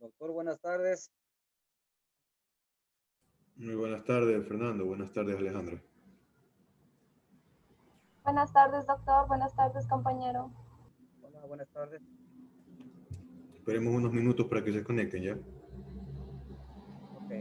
Doctor, buenas tardes. Muy buenas tardes, Fernando. Buenas tardes, Alejandra. Buenas tardes, doctor. Buenas tardes, compañero. Hola, buenas tardes. Esperemos unos minutos para que se conecten ya. Ok.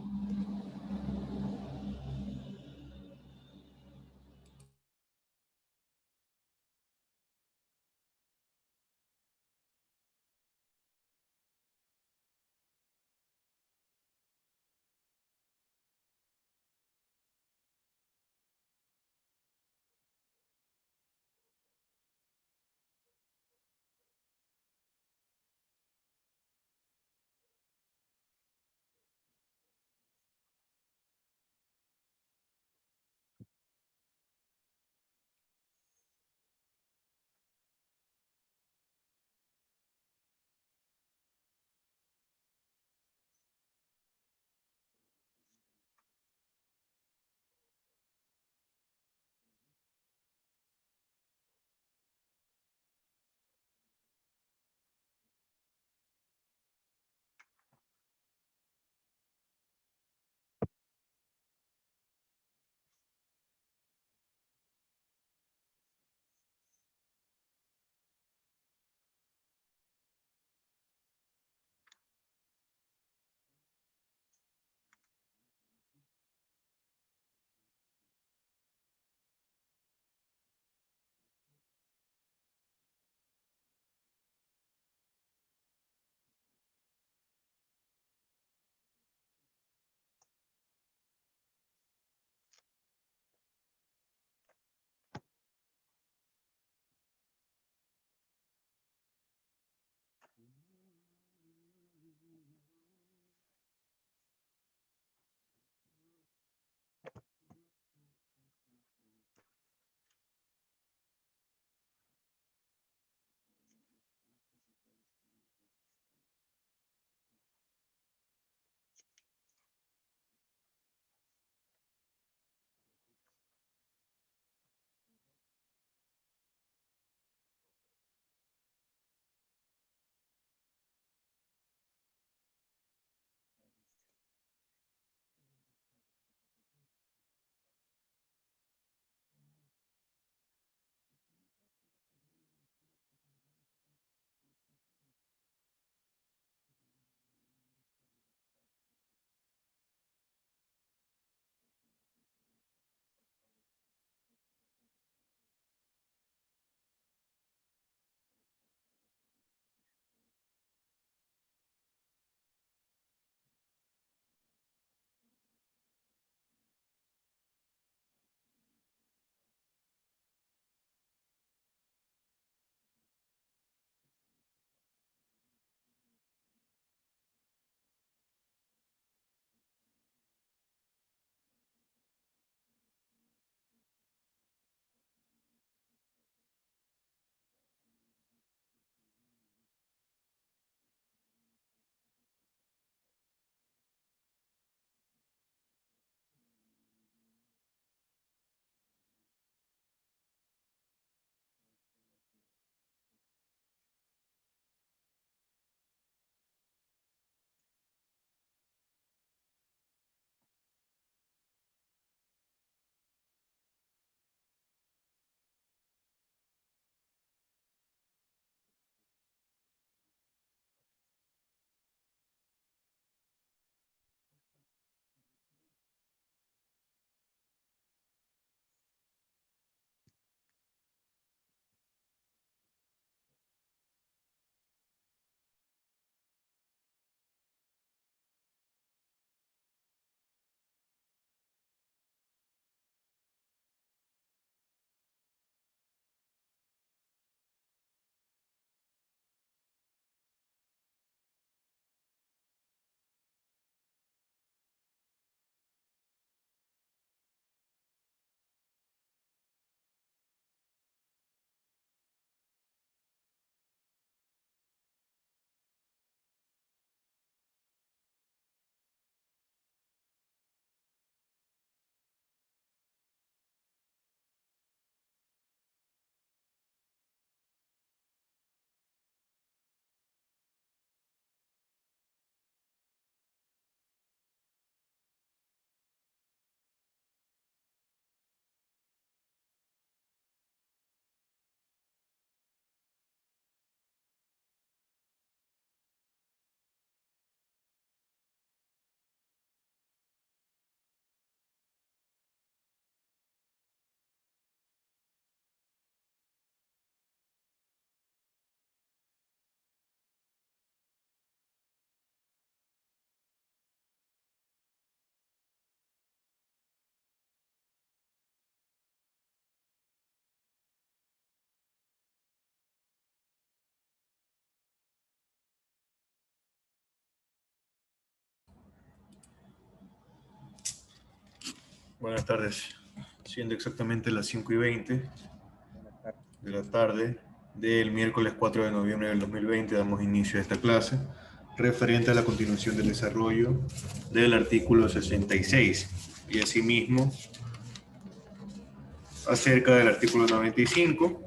Buenas tardes. Siendo exactamente las 5:20 Buenas tardes. de la tarde del miércoles 4 de noviembre del 2020, damos inicio a esta clase referente a la continuación del desarrollo del artículo 66 y asimismo acerca del artículo 95,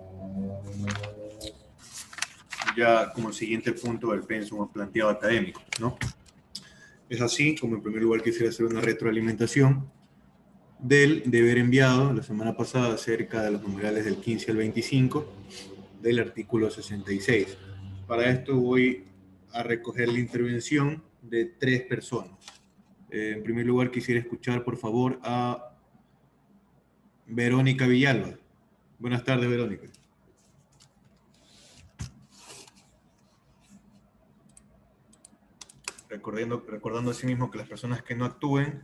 ya como siguiente punto del pensum planteado académico, ¿no? Es así como en primer lugar quisiera hacer una retroalimentación del deber enviado la semana pasada acerca de los numerales del 15 al 25 del artículo 66. Para esto voy a recoger la intervención de 3 personas. En primer lugar quisiera escuchar por favor a Verónica Villalba. Buenas tardes, Verónica. Recordando asimismo que las personas que no actúen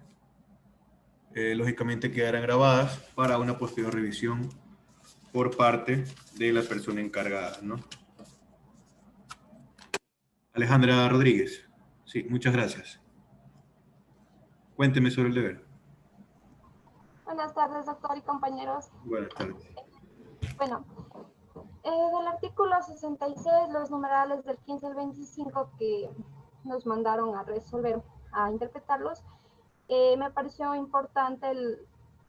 lógicamente quedarán grabadas para una posterior revisión por parte de la persona encargada, ¿no? Alejandra Rodríguez. Sí, muchas gracias. Cuénteme sobre el deber. Buenas tardes, doctor y compañeros. Buenas tardes. Bueno, del artículo 66, los numerales del 15 al 25 que nos mandaron a resolver, a interpretarlos, me pareció importante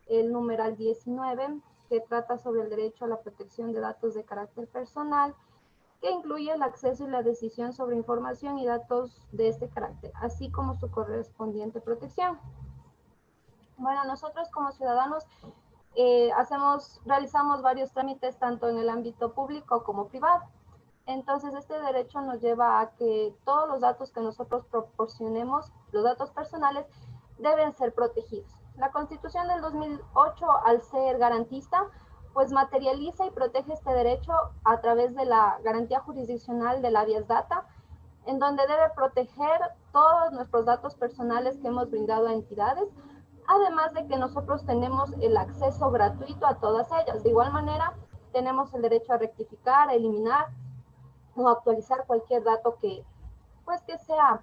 el numeral 19, que trata sobre el derecho a la protección de datos de carácter personal, que incluye el acceso y la decisión sobre información y datos de este carácter, así como su correspondiente protección. Bueno, nosotros como ciudadanos realizamos varios trámites tanto en el ámbito público como privado. Entonces, este derecho nos lleva a que todos los datos que nosotros proporcionemos, los datos personales, deben ser protegidos. La Constitución del 2008, al ser garantista, pues materializa y protege este derecho a través de la garantía jurisdiccional del habeas data, en donde debe proteger todos nuestros datos personales que hemos brindado a entidades, además de que nosotros tenemos el acceso gratuito a todas ellas. De igual manera, tenemos el derecho a rectificar, a eliminar o actualizar cualquier dato que sea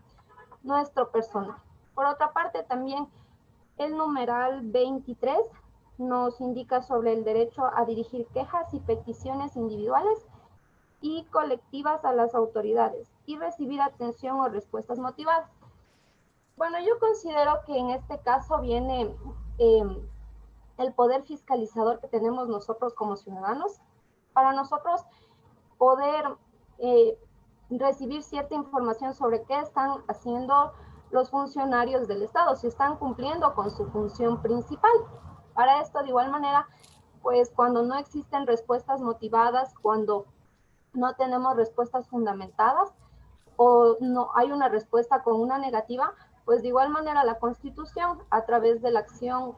nuestro personal. Por otra parte, también el numeral 23 nos indica sobre el derecho a dirigir quejas y peticiones individuales y colectivas a las autoridades y recibir atención o respuestas motivadas. Bueno, yo considero que en este caso viene el poder fiscalizador que tenemos nosotros como ciudadanos, para nosotros poder recibir cierta información sobre qué están haciendo los funcionarios del Estado, si están cumpliendo con su función principal. Para esto, de igual manera, pues cuando no existen respuestas motivadas, cuando no tenemos respuestas fundamentadas o no hay una respuesta con una negativa, pues de igual manera la Constitución, a través de la acción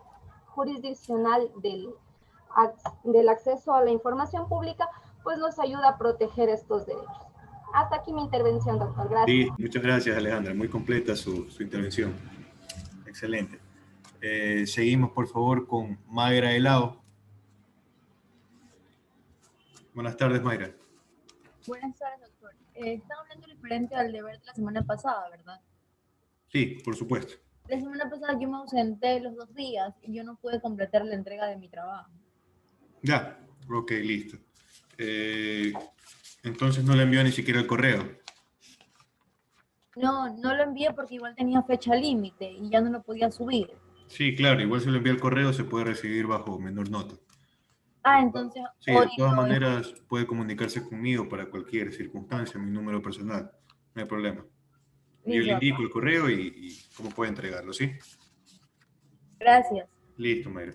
jurisdiccional del acceso a la información pública, pues nos ayuda a proteger estos derechos. Hasta aquí mi intervención, doctor. Gracias. Sí, muchas gracias, Alejandra. Muy completa su intervención. Excelente. Seguimos, por favor, con Mayra Helado. Buenas tardes, Mayra. Buenas tardes, doctor. Están hablando referente al deber de la semana pasada, ¿verdad? Sí, por supuesto. La semana pasada yo me ausenté los 2 días y yo no pude completar la entrega de mi trabajo. Ya, ok, listo. Entonces no le envió ni siquiera el correo. No lo envié porque igual tenía fecha límite y ya no lo podía subir. Sí, claro, igual si lo envía el correo se puede recibir bajo menor nota. Entonces Sí, hoy de todas maneras puede comunicarse conmigo para cualquier circunstancia, mi número personal, no hay problema. Yo le indico el correo y cómo puede entregarlo, ¿sí? Gracias. Listo, Mayra.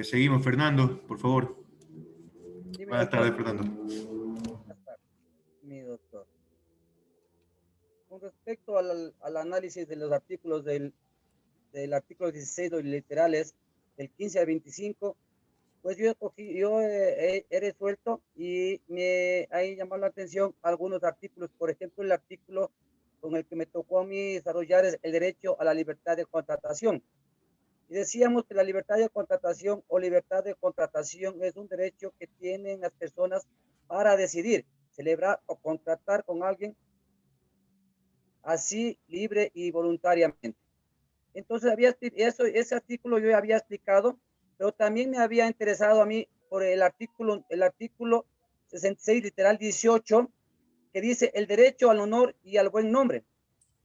Seguimos, Fernando, por favor. Sí, Buenas tardes, Fernando. Buenas tardes, mi doctor. Con respecto al análisis de los artículos del artículo 16 de los literales, del 15 al 25, pues yo he resuelto y me ha llamado la atención algunos artículos. Por ejemplo, el artículo con el que me tocó a mí desarrollar es el derecho a la libertad de contratación. Y decíamos que la libertad de contratación o libertad de contratación es un derecho que tienen las personas para decidir, celebrar o contratar con alguien así libre y voluntariamente. Entonces, ese artículo yo ya había explicado, pero también me había interesado a mí por el artículo 66, literal 18, que dice el derecho al honor y al buen nombre.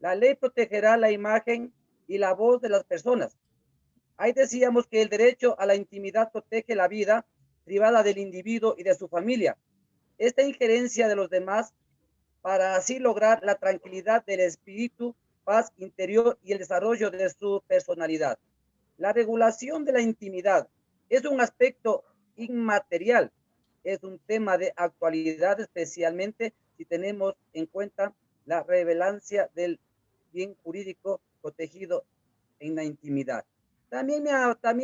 La ley protegerá la imagen y la voz de las personas. Ahí decíamos que el derecho a la intimidad protege la vida privada del individuo y de su familia. Esta injerencia de los demás para así lograr la tranquilidad del espíritu, paz interior y el desarrollo de su personalidad. La regulación de la intimidad es un aspecto inmaterial, es un tema de actualidad, especialmente si tenemos en cuenta la relevancia del bien jurídico protegido en la intimidad. También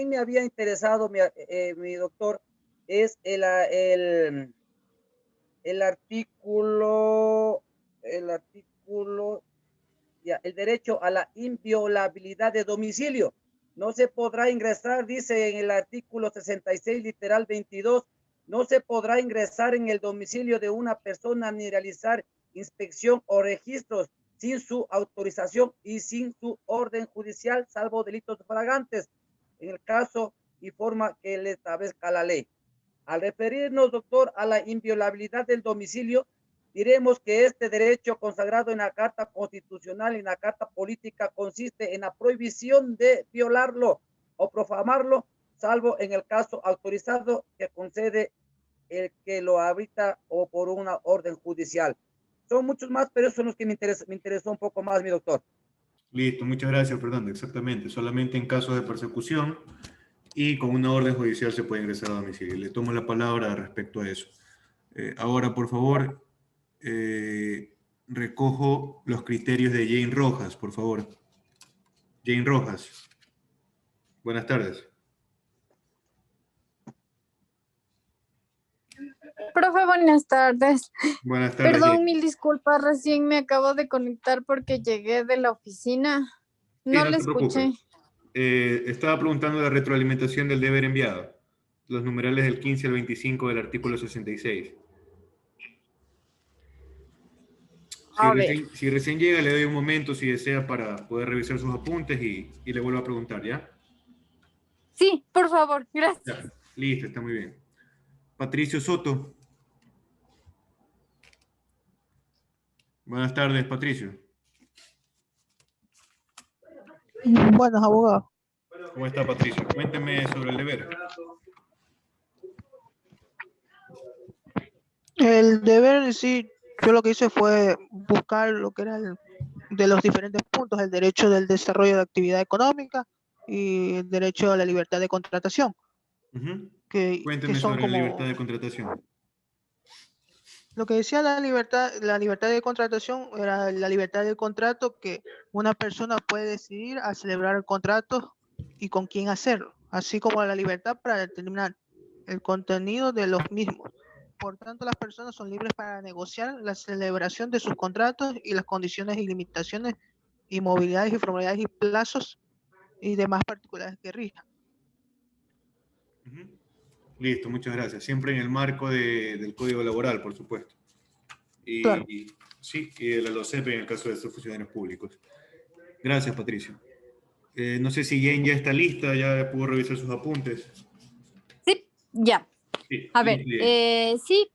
me había interesado, mi doctor, es el artículo, el artículo, ya, el derecho a la inviolabilidad de domicilio. No se podrá ingresar, dice en el artículo 66, literal 22, no se podrá ingresar en el domicilio de una persona ni realizar inspección o registros sin su autorización y sin su orden judicial, salvo delitos flagrantes, en el caso y forma que le establezca la ley. Al referirnos, doctor, a la inviolabilidad del domicilio, diremos que este derecho consagrado en la Carta Constitucional y en la Carta Política consiste en la prohibición de violarlo o profanarlo, salvo en el caso autorizado que concede el que lo habita o por una orden judicial. Son muchos más, pero esos son los que me interesó un poco más, mi doctor. Listo, muchas gracias, Fernando. Exactamente, solamente en casos de persecución y con una orden judicial se puede ingresar a domicilio. Le tomo la palabra respecto a eso. Ahora, por favor, recojo los criterios de Jane Rojas, por favor. Jane Rojas, buenas tardes. Profe, buenas tardes. Buenas tardes, Perdón, Jane. mil disculpas, recién me acabo de conectar porque llegué de la oficina. Sí, No no le se preocupe. escuché. Estaba preguntando la retroalimentación del deber enviado, los numerales del 15 al 25 del artículo 66. A ver. Si recién llega, le doy un momento si desea para poder revisar sus apuntes y le vuelvo a preguntar, ¿ya? Sí, por favor, gracias. Ya, listo, está muy bien. Patricio Soto. Buenas tardes, Patricio. Buenos abogados. ¿Cómo está, Patricio? Cuénteme sobre el deber. El deber en sí, yo lo que hice fue buscar lo que era de los diferentes puntos, el derecho del desarrollo de actividad económica y el derecho a la libertad de contratación, que Cuénteme son sobre la libertad de como contratación. lo que decía la libertad de contratación era la libertad del contrato que una persona puede decidir al celebrar el contrato y con quién hacerlo, así como la libertad para determinar el contenido de los mismos. Por tanto, las personas son libres para negociar la celebración de sus contratos y las condiciones y limitaciones y movilidades y formalidades y plazos y demás particulares que rijan. Listo, muchas gracias. Siempre en el marco del Código Laboral, por supuesto. Claro. Sí, y de la LOCEP en el caso de estos funcionarios públicos. Gracias, Patricio. No sé si Jane ya está lista, ya pudo revisar sus apuntes. Sí, ya. Sí, A ver, listo, Jane. sí,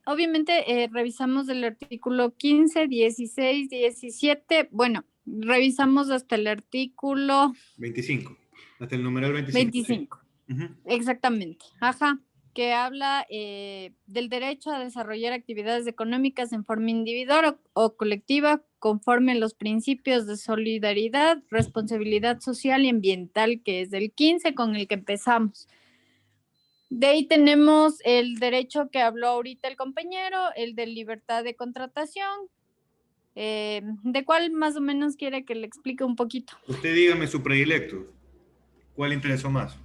obviamente revisamos el artículo 15, 16, 17. Bueno, revisamos hasta el artículo 25. Hasta el numeral 25. 25. Sí. Exactamente. Ajá. Que habla del derecho a desarrollar actividades económicas en forma individual o colectiva conforme a los principios de solidaridad, responsabilidad social y ambiental, que es el 15 con el que empezamos. De ahí tenemos el derecho que habló ahorita el compañero, el de libertad de contratación. ¿De cuál más o menos quiere que le explique un poquito? Usted dígame su predilecto. ¿Cuál le interesó más?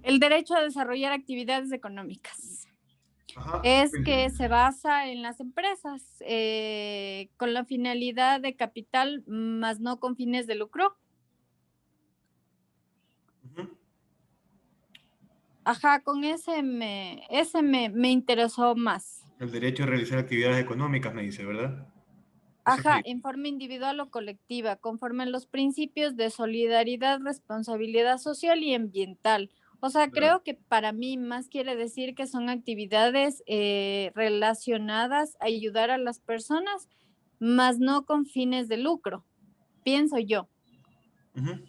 El derecho a desarrollar actividades económicas. Ajá. Es que se basa en las empresas con la finalidad de capital, más no con fines de lucro. Ajá, con ese me interesó más. El derecho a realizar actividades económicas, me dice, ¿verdad? Ajá, en forma individual o colectiva, conforme a los principios de solidaridad, responsabilidad social y ambiental. O sea, Claro. creo que para mí más quiere decir que son actividades relacionadas a ayudar a las personas, más no con fines de lucro, pienso yo. Ujú.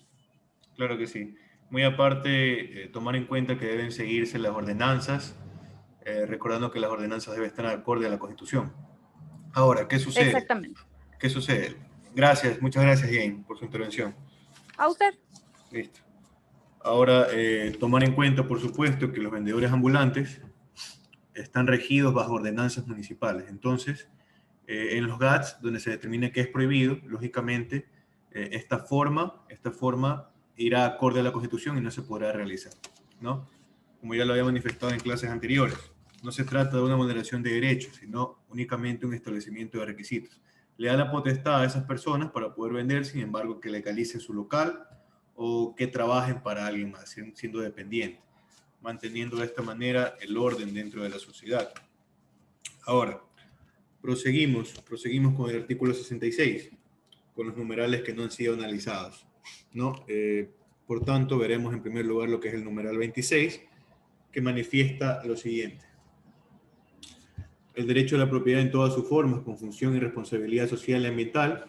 Claro que sí. Muy aparte, tomar en cuenta que deben seguirse las ordenanzas, recordando que las ordenanzas deben estar acorde a la Constitución. Ahora, ¿qué sucede? Exactamente. ¿Qué sucede? Gracias, muchas gracias, Jane, por su intervención. A usted. Listo. Ahora, tomar en cuenta, por supuesto, que los vendedores ambulantes están regidos bajo ordenanzas municipales. Entonces, en los GATS, donde se determine que es prohibido, lógicamente, esta forma irá acorde a la Constitución y no se podrá realizar, ¿no? Como ya lo había manifestado en clases anteriores, no se trata de una vulneración de derechos, sino únicamente un establecimiento de requisitos. Le da la potestad a esas personas para poder vender, sin embargo, que legalicen su local o que trabajen para alguien más, siendo dependientes, manteniendo de esta manera el orden dentro de la sociedad. Ahora, proseguimos con el artículo 66, con los numerales que no han sido analizados, ¿no? Por tanto, veremos en primer lugar lo que es el numeral 26, que manifiesta lo siguiente. El derecho a la propiedad en todas sus formas, con función y responsabilidad social y ambiental.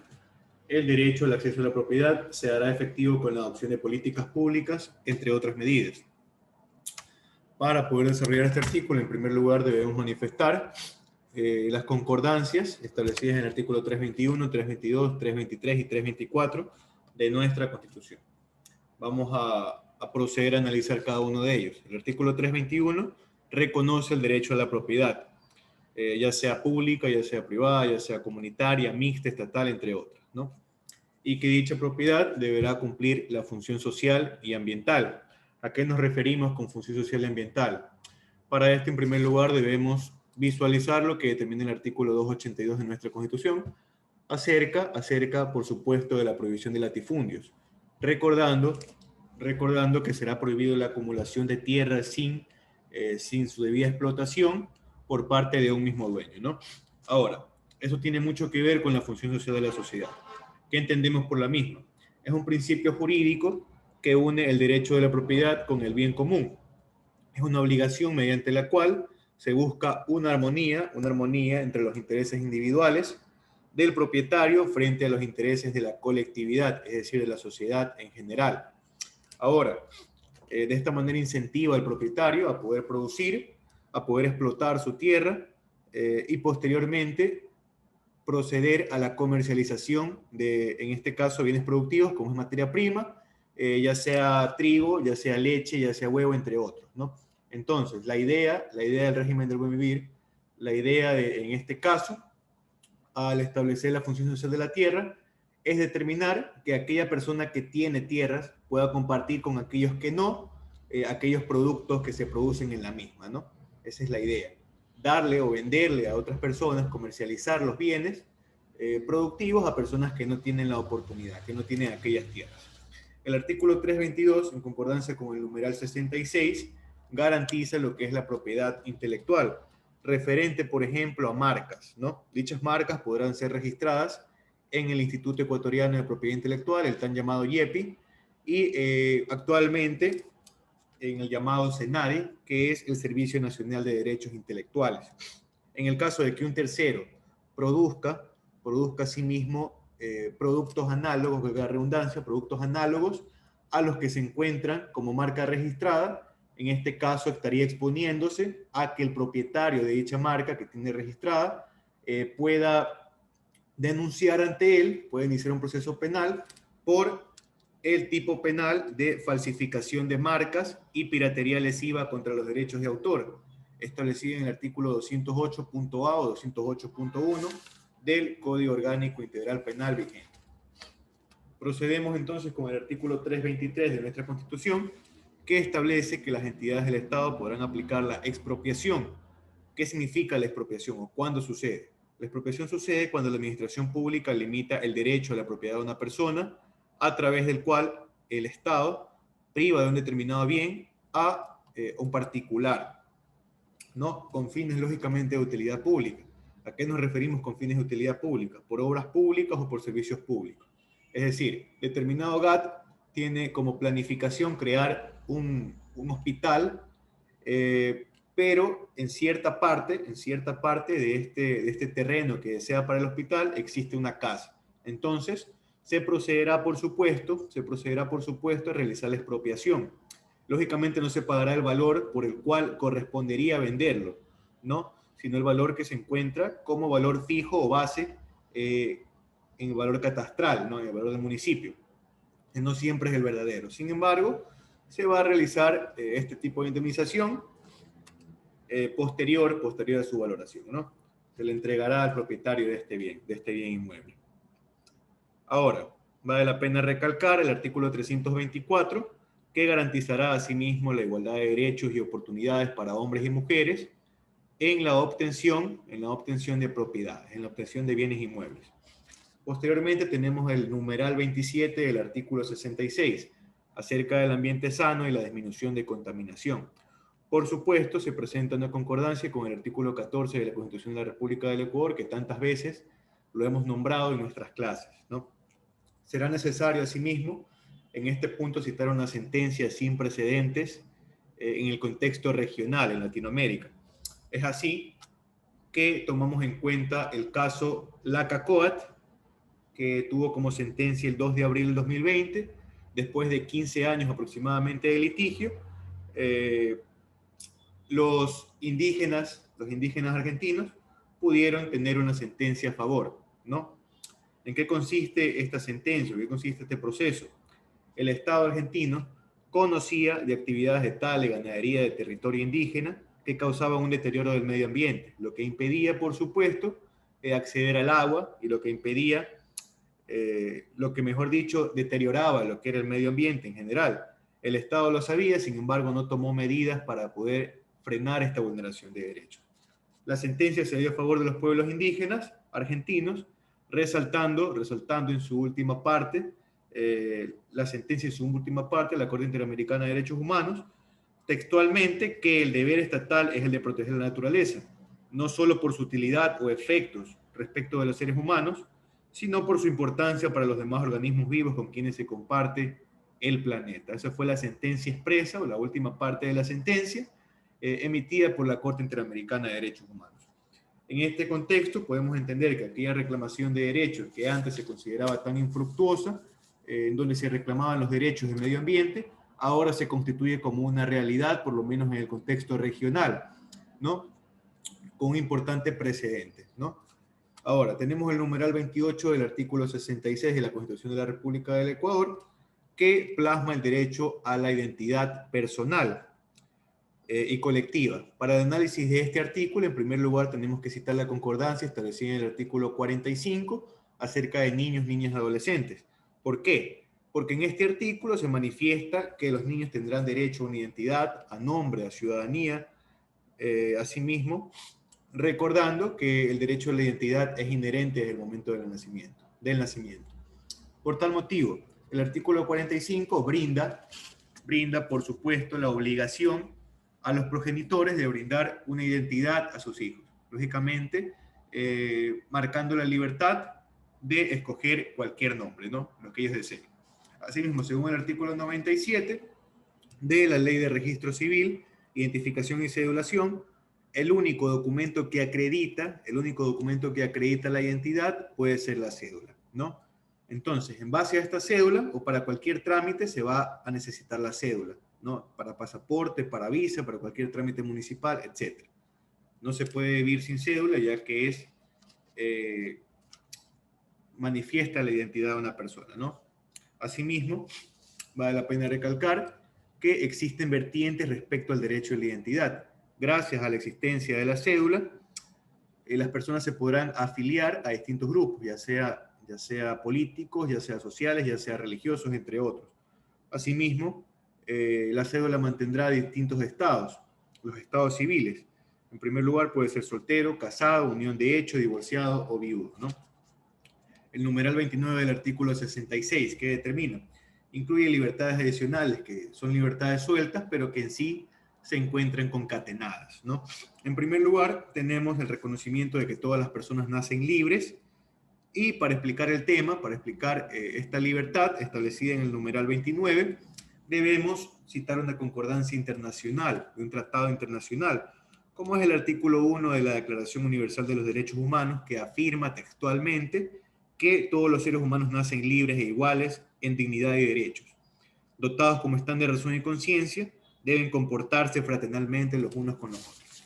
El derecho al acceso a la propiedad se hará efectivo con la adopción de políticas públicas, entre otras medidas. Para poder desarrollar este artículo, en primer lugar debemos manifestar las concordancias establecidas en el artículo 321, 322, 323 y 324 de nuestra Constitución. Vamos a proceder a analizar cada uno de ellos. El artículo 321 reconoce el derecho a la propiedad, ya sea pública, ya sea privada, ya sea comunitaria, mixta, estatal, entre otras, ¿no? Y que dicha propiedad deberá cumplir la función social y ambiental. ¿A qué nos referimos con función social y ambiental? Para esto, en primer lugar, debemos visualizar lo que determina el artículo 282 de nuestra Constitución, acerca, por supuesto, de la prohibición de latifundios, recordando que será prohibido la acumulación de tierras sin su debida explotación por parte de un mismo dueño, ¿no? Ahora, eso tiene mucho que ver con la función social de la sociedad. ¿Qué entendemos por la misma? Es un principio jurídico que une el derecho de la propiedad con el bien común. Es una obligación mediante la cual se busca una armonía entre los intereses individuales del propietario frente a los intereses de la colectividad, es decir, de la sociedad en general. Ahora, de esta manera incentiva al propietario a poder producir, a poder explotar su tierra y posteriormente proceder a la comercialización de, en este caso, bienes productivos como es materia prima, ya sea trigo, ya sea leche, ya sea huevo, entre otros, ¿no? Entonces, la idea del régimen del buen vivir, la idea de, en este caso, al establecer la función social de la tierra, es determinar que aquella persona que tiene tierras pueda compartir con aquellos que no, aquellos productos que se producen en la misma, ¿no? Esa es la idea. Darle o venderle a otras personas, comercializar los bienes productivos a personas que no tienen la oportunidad, que no tienen aquellas tierras. El artículo 322, en concordancia con el numeral 66, garantiza lo que es la propiedad intelectual, referente, por ejemplo, a marcas, ¿no? Dichas marcas podrán ser registradas en el Instituto Ecuatoriano de Propiedad Intelectual, el tan llamado IEPI, y actualmente en el llamado SENADI, que es el Servicio Nacional de Derechos Intelectuales. En el caso de que un tercero produzca a sí mismo productos análogos, que la redundancia, productos análogos a los que se encuentran como marca registrada, en este caso estaría exponiéndose a que el propietario de dicha marca que tiene registrada pueda denunciar ante él, puede iniciar un proceso penal por el tipo penal de falsificación de marcas y piratería lesiva contra los derechos de autor, establecido en el artículo 208.a o 208.1 del Código Orgánico Integral Penal vigente. Procedemos entonces con el artículo 323 de nuestra Constitución, que establece que las entidades del Estado podrán aplicar la expropiación. ¿Qué significa la expropiación o cuándo sucede? La expropiación sucede cuando la administración pública limita el derecho a la propiedad de una persona, a través del cual el Estado priva de un determinado bien a un particular, ¿no? Con fines, lógicamente, de utilidad pública. ¿A qué nos referimos con fines de utilidad pública? Por obras públicas o por servicios públicos. Es decir, determinado GAT tiene como planificación crear un hospital, pero en cierta parte de este terreno que desea para el hospital existe una casa. Entonces, se procederá, por supuesto, a realizar la expropiación. Lógicamente no se pagará el valor por el cual correspondería venderlo, ¿no? Sino el valor que se encuentra como valor fijo o base en el valor catastral, ¿no? En el valor del municipio. Que no siempre es el verdadero. Sin embargo, se va a realizar este tipo de indemnización posterior a su valoración, ¿no? Se le entregará al propietario de este bien inmueble. Ahora, vale la pena recalcar el artículo 324, que garantizará asimismo la igualdad de derechos y oportunidades para hombres y mujeres en la obtención de propiedades, en la obtención de bienes inmuebles. Posteriormente tenemos el numeral 27 del artículo 66, acerca del ambiente sano y la disminución de contaminación. Por supuesto, se presenta una concordancia con el artículo 14 de la Constitución de la República del Ecuador, que tantas veces lo hemos nombrado en nuestras clases, ¿no? Será necesario, asimismo, en este punto citar una sentencia sin precedentes en el contexto regional en Latinoamérica. Es así que tomamos en cuenta el caso Lacacoat, que tuvo como sentencia el 2 de abril del 2020, después de 15 años aproximadamente de litigio. Los indígenas argentinos pudieron tener una sentencia a favor, ¿no? ¿En qué consiste esta sentencia? ¿En qué consiste este proceso? El Estado argentino conocía de actividades de tala y ganadería de territorio indígena que causaban un deterioro del medio ambiente, lo que impedía, por supuesto, acceder al agua y lo que impedía, mejor dicho, deterioraba lo que era el medio ambiente en general. El Estado lo sabía, sin embargo, no tomó medidas para poder frenar esta vulneración de derechos. La sentencia se dio a favor de los pueblos indígenas argentinos, resaltando en su última parte, la sentencia en su última parte, la Corte Interamericana de Derechos Humanos, textualmente, que el deber estatal es el de proteger la naturaleza, no solo por su utilidad o efectos respecto de los seres humanos, sino por su importancia para los demás organismos vivos con quienes se comparte el planeta. Esa fue la sentencia expresa, o la última parte de la sentencia, emitida por la Corte Interamericana de Derechos Humanos. En este contexto podemos entender que aquella reclamación de derechos que antes se consideraba tan infructuosa, en donde se reclamaban los derechos del medio ambiente, ahora se constituye como una realidad, por lo menos en el contexto regional, ¿no? Con un importante precedente, ¿no? Ahora, tenemos el numeral 28 del artículo 66 de la Constitución de la República del Ecuador, que plasma el derecho a la identidad personal y colectiva. Para el análisis de este artículo, en primer lugar, tenemos que citar la concordancia establecida en el artículo 45 acerca de niños, niñas y adolescentes. ¿Por qué? Porque en este artículo se manifiesta que los niños tendrán derecho a una identidad, a nombre, a ciudadanía, asimismo, recordando que el derecho a la identidad es inherente desde el momento del nacimiento. Por tal motivo, el artículo 45 brinda, por supuesto, la obligación a los progenitores de brindar una identidad a sus hijos. Lógicamente, marcando la libertad de escoger cualquier nombre, ¿no? Lo que ellos deseen. Asimismo, según el artículo 97 de la Ley de Registro Civil, Identificación y Cedulación, el único documento que acredita la identidad puede ser la cédula, ¿no? Entonces, en base a esta cédula o para cualquier trámite se va a necesitar la cédula, ¿no? Para pasaporte, para visa, para cualquier trámite municipal, etc. No se puede vivir sin cédula, ya que es manifiesta la identidad de una persona, ¿no? Asimismo, vale la pena recalcar que existen vertientes respecto al derecho a la identidad. Gracias a la existencia de la cédula, las personas se podrán afiliar a distintos grupos, ya sea políticos, ya sea sociales, ya sea religiosos, entre otros. Asimismo, la cédula mantendrá distintos estados, los estados civiles. En primer lugar, puede ser soltero, casado, unión de hecho, divorciado o viudo, ¿no? El numeral 29 del artículo 66, que determina, incluye libertades adicionales, que son libertades sueltas, pero que en sí se encuentran concatenadas, ¿no? En primer lugar, tenemos el reconocimiento de que todas las personas nacen libres, y para explicar el tema, para explicar esta libertad establecida en el numeral 29, debemos citar una concordancia internacional, de un tratado internacional, como es el artículo 1 de la Declaración Universal de los Derechos Humanos, que afirma textualmente que todos los seres humanos nacen libres e iguales en dignidad y derechos. Dotados como están de razón y conciencia, deben comportarse fraternalmente los unos con los otros.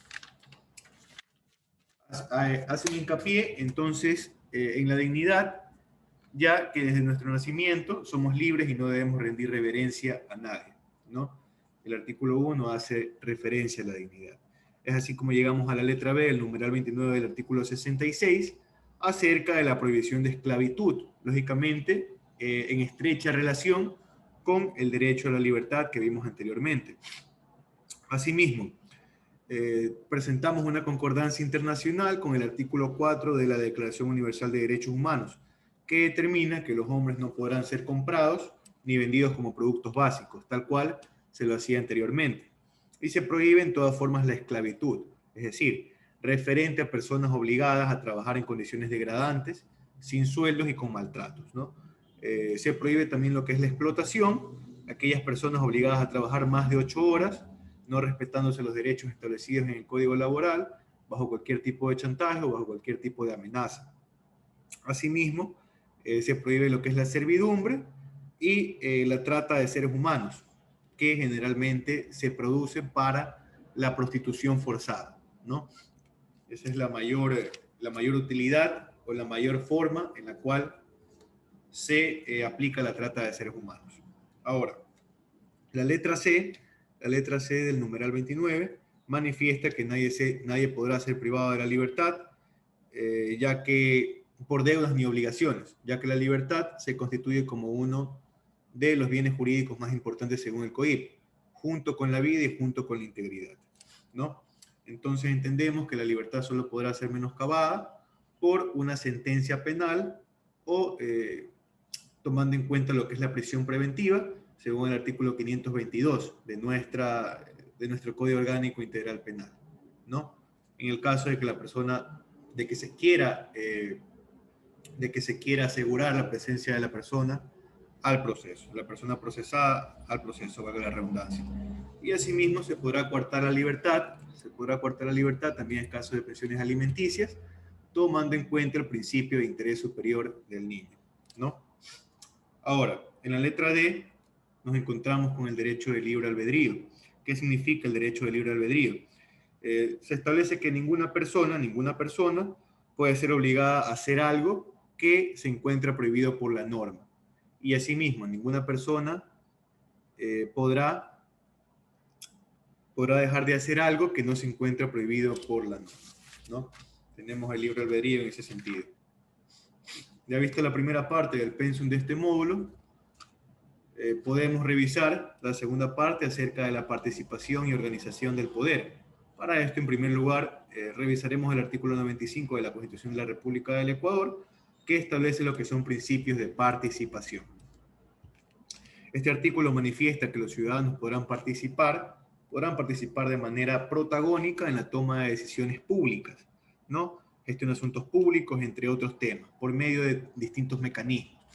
Hace un hincapié, entonces, en la dignidad, ya que desde nuestro nacimiento somos libres y no debemos rendir reverencia a nadie, ¿no? El artículo 1 hace referencia a la dignidad. Es así como llegamos a la letra B, el numeral 29 del artículo 66, acerca de la prohibición de esclavitud, lógicamente en estrecha relación con el derecho a la libertad que vimos anteriormente. Asimismo, presentamos una concordancia internacional con el artículo 4 de la Declaración Universal de Derechos Humanos, que determina que los hombres no podrán ser comprados ni vendidos como productos básicos, tal cual se lo hacía anteriormente. Y se prohíbe en todas formas la esclavitud, es decir, referente a personas obligadas a trabajar en condiciones degradantes, sin sueldos y con maltratos, ¿no? Se prohíbe también lo que es la explotación, aquellas personas obligadas a trabajar más de 8 horas, no respetándose los derechos establecidos en el Código Laboral, bajo cualquier tipo de chantaje o bajo cualquier tipo de amenaza. Asimismo, se prohíbe lo que es la servidumbre y la trata de seres humanos, que generalmente se produce para la prostitución forzada, ¿no? Esa es la mayor utilidad o la mayor forma en la cual se aplica la trata de seres humanos. Ahora, la letra C del numeral 29 manifiesta que nadie podrá ser privado de la libertad, ya que por deudas ni obligaciones, ya que la libertad se constituye como uno de los bienes jurídicos más importantes según el COIP, junto con la vida y junto con la integridad, ¿no? Entonces entendemos que la libertad solo podrá ser menoscabada por una sentencia penal o tomando en cuenta lo que es la prisión preventiva, según el artículo 522 de nuestro Código Orgánico Integral Penal, ¿no? En el caso de que la persona, de que se quiera asegurar la presencia de la persona al proceso, la persona procesada al proceso, valga la redundancia. Y asimismo se podrá coartar la libertad también en caso de pensiones alimenticias, tomando en cuenta el principio de interés superior del niño, ¿no? Ahora, en la letra D nos encontramos con el derecho de libre albedrío. ¿Qué significa el derecho de libre albedrío? Se establece que ninguna persona puede ser obligada a hacer algo que se encuentra prohibido por la norma. Y asimismo, ninguna persona podrá dejar de hacer algo que no se encuentra prohibido por la norma, ¿no? Tenemos el libre albedrío en ese sentido. Ya visto la primera parte del pensum de este módulo, podemos revisar la segunda parte acerca de la participación y organización del poder. Para esto, en primer lugar, revisaremos el artículo 95 de la Constitución de la República del Ecuador, que establece lo que son principios de participación. Este artículo manifiesta que los ciudadanos podrán participar de manera protagónica en la toma de decisiones públicas, ¿no? Gestión de asuntos públicos, entre otros temas, por medio de distintos mecanismos,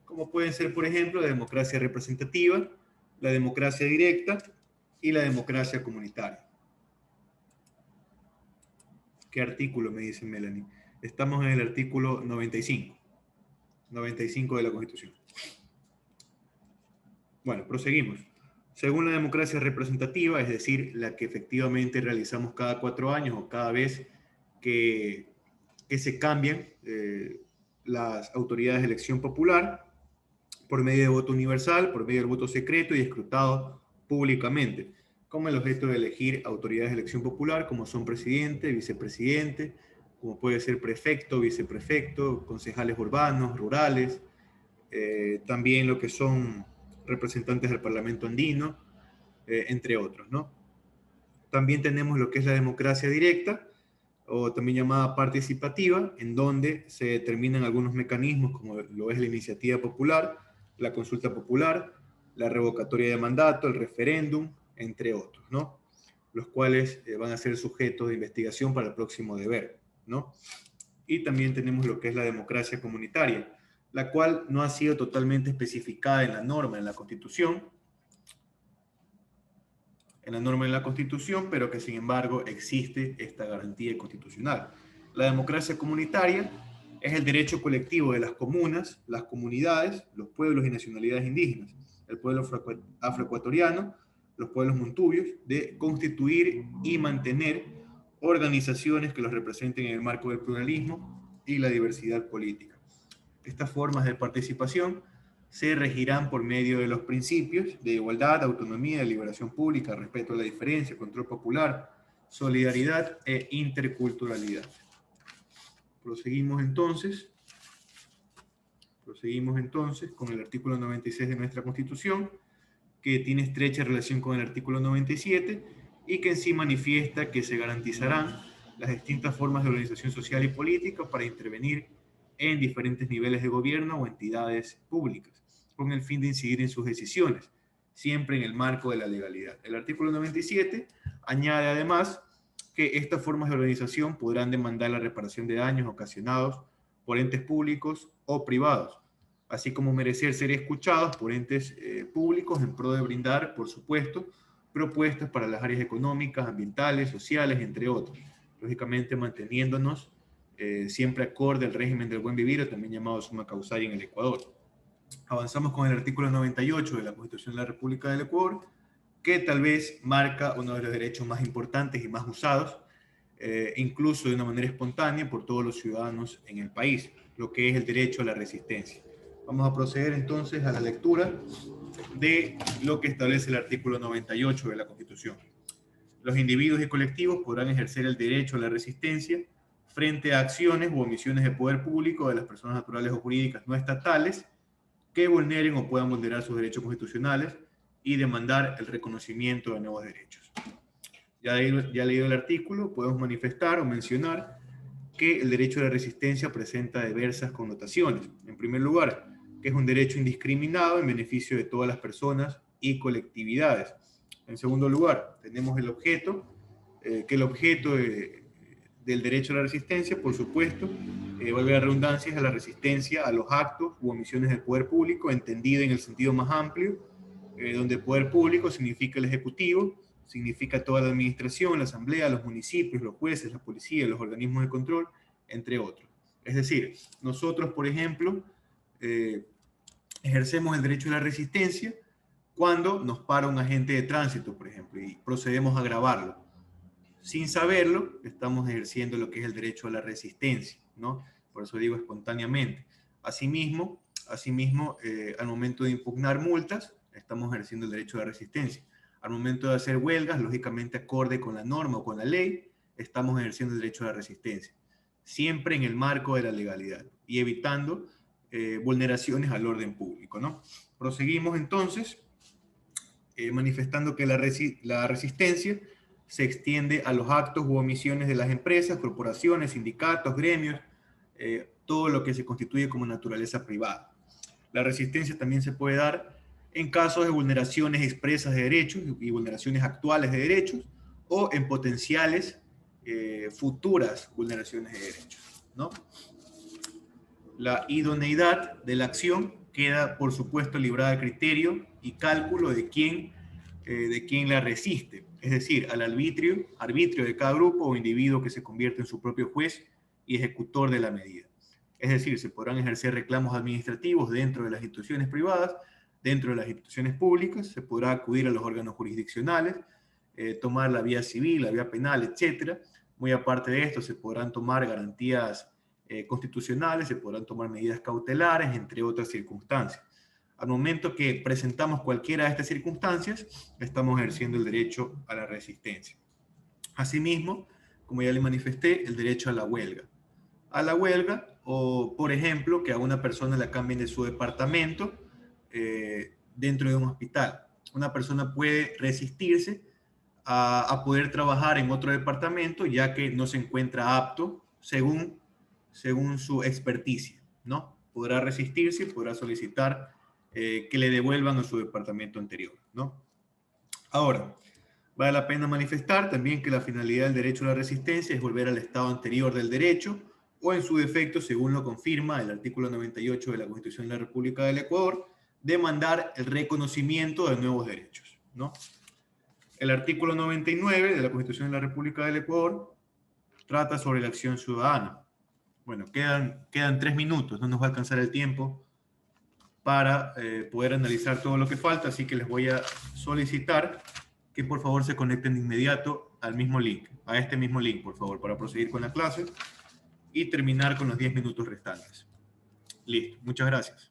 como pueden ser, por ejemplo, la democracia representativa, la democracia directa y la democracia comunitaria. ¿Qué artículo? Me dice Melanie. Estamos en el artículo 95 de la Constitución. Bueno, proseguimos. Según la democracia representativa, es decir, la que efectivamente realizamos cada 4 años o cada vez que se cambian las autoridades de elección popular, por medio de voto universal, por medio del voto secreto y escrutado públicamente, como el objeto de elegir autoridades de elección popular, como son presidente, vicepresidente, como puede ser prefecto, viceprefecto, concejales urbanos, rurales, también lo que son representantes del Parlamento andino, entre otros, ¿no? También tenemos lo que es la democracia directa, o también llamada participativa, en donde se determinan algunos mecanismos, como lo es la iniciativa popular, la consulta popular, la revocatoria de mandato, el referéndum, entre otros, ¿no? los cuales van a ser sujetos de investigación para el próximo deber, ¿no? Y también tenemos lo que es la democracia comunitaria, la cual no ha sido totalmente especificada en la norma, en la Constitución, pero que sin embargo existe esta garantía constitucional. La democracia comunitaria es el derecho colectivo de las comunas, las comunidades, los pueblos y nacionalidades indígenas, el pueblo afroecuatoriano, los pueblos montubios, de constituir y mantener organizaciones que los representen en el marco del pluralismo y la diversidad política. Estas formas de participación se regirán por medio de los principios de igualdad, autonomía, liberación pública, respeto a la diferencia, control popular, solidaridad e interculturalidad. Proseguimos entonces con el artículo 96 de nuestra Constitución, que tiene estrecha relación con el artículo 97 y que en sí manifiesta que se garantizarán las distintas formas de organización social y política para intervenir en diferentes niveles de gobierno o entidades públicas, con el fin de incidir en sus decisiones, siempre en el marco de la legalidad. El artículo 97 añade además que estas formas de organización podrán demandar la reparación de daños ocasionados por entes públicos o privados, así como merecer ser escuchados por entes públicos en pro de brindar, por supuesto, propuestas para las áreas económicas, ambientales, sociales, entre otros, lógicamente manteniéndonos siempre acorde al régimen del buen vivir, o también llamado summa causalia en el Ecuador. Avanzamos con el artículo 98 de la Constitución de la República del Ecuador, que tal vez marca uno de los derechos más importantes y más usados, incluso de una manera espontánea por todos los ciudadanos en el país, lo que es el derecho a la resistencia. Vamos a proceder entonces a la lectura de lo que establece el artículo 98 de la Constitución. Los individuos y colectivos podrán ejercer el derecho a la resistencia frente a acciones u omisiones de poder público de las personas naturales o jurídicas no estatales que vulneren o puedan vulnerar sus derechos constitucionales y demandar el reconocimiento de nuevos derechos. Ya leído el artículo, podemos manifestar o mencionar que el derecho a la resistencia presenta diversas connotaciones. En primer lugar, que es un derecho indiscriminado en beneficio de todas las personas y colectividades. En segundo lugar, tenemos el objeto, que el objeto del derecho a la resistencia, por supuesto, valga la redundancia, es a la resistencia a los actos u omisiones del poder público, entendido en el sentido más amplio, donde el poder público significa el ejecutivo, significa toda la administración, la asamblea, los municipios, los jueces, la policía, los organismos de control, entre otros. Es decir, nosotros, por ejemplo, ejercemos el derecho a la resistencia cuando nos para un agente de tránsito, por ejemplo, y procedemos a grabarlo. Sin saberlo, estamos ejerciendo lo que es el derecho a la resistencia, ¿no? Por eso digo espontáneamente. Asimismo, al momento de impugnar multas, estamos ejerciendo el derecho a la resistencia. Al momento de hacer huelgas, lógicamente acorde con la norma o con la ley, estamos ejerciendo el derecho a la resistencia. Siempre en el marco de la legalidad y evitando vulneraciones al orden público, ¿no? Proseguimos entonces manifestando que la resistencia se extiende a los actos u omisiones de las empresas, corporaciones, sindicatos, gremios, todo lo que se constituye como naturaleza privada. La resistencia también se puede dar en casos de vulneraciones expresas de derechos y vulneraciones actuales de derechos, o en potenciales futuras vulneraciones de derechos, ¿no? La idoneidad de la acción queda, por supuesto, librada al criterio y cálculo de quién la resiste, es decir, al arbitrio de cada grupo o individuo que se convierte en su propio juez y ejecutor de la medida. Es decir, se podrán ejercer reclamos administrativos dentro de las instituciones privadas, dentro de las instituciones públicas, se podrá acudir a los órganos jurisdiccionales, tomar la vía civil, la vía penal, etc. Muy aparte de esto, se podrán tomar garantías constitucionales, se podrán tomar medidas cautelares, entre otras circunstancias. Al momento que presentamos cualquiera de estas circunstancias, estamos ejerciendo el derecho a la resistencia. Asimismo, como ya le manifesté, el derecho a la huelga. A la huelga, o por ejemplo, que a una persona la cambien de su departamento dentro de un hospital. Una persona puede resistirse a poder trabajar en otro departamento, ya que no se encuentra apto según su experticia, ¿no? Podrá resistirse, podrá solicitar que le devuelvan a su departamento anterior, ¿no? Ahora, Vale la pena manifestar también que la finalidad del derecho a la resistencia es volver al estado anterior del derecho, o en su defecto, según lo confirma el artículo 98 de la Constitución de la República del Ecuador, demandar el reconocimiento de nuevos derechos, ¿no? El artículo 99 de la Constitución de la República del Ecuador trata sobre la acción ciudadana. Bueno, quedan 3 minutos, no nos va a alcanzar el tiempo para poder analizar todo lo que falta, así que les voy a solicitar que por favor se conecten de inmediato al mismo link, a este mismo link, por favor, para proseguir con la clase y terminar con los 10 minutos restantes. Listo, muchas gracias.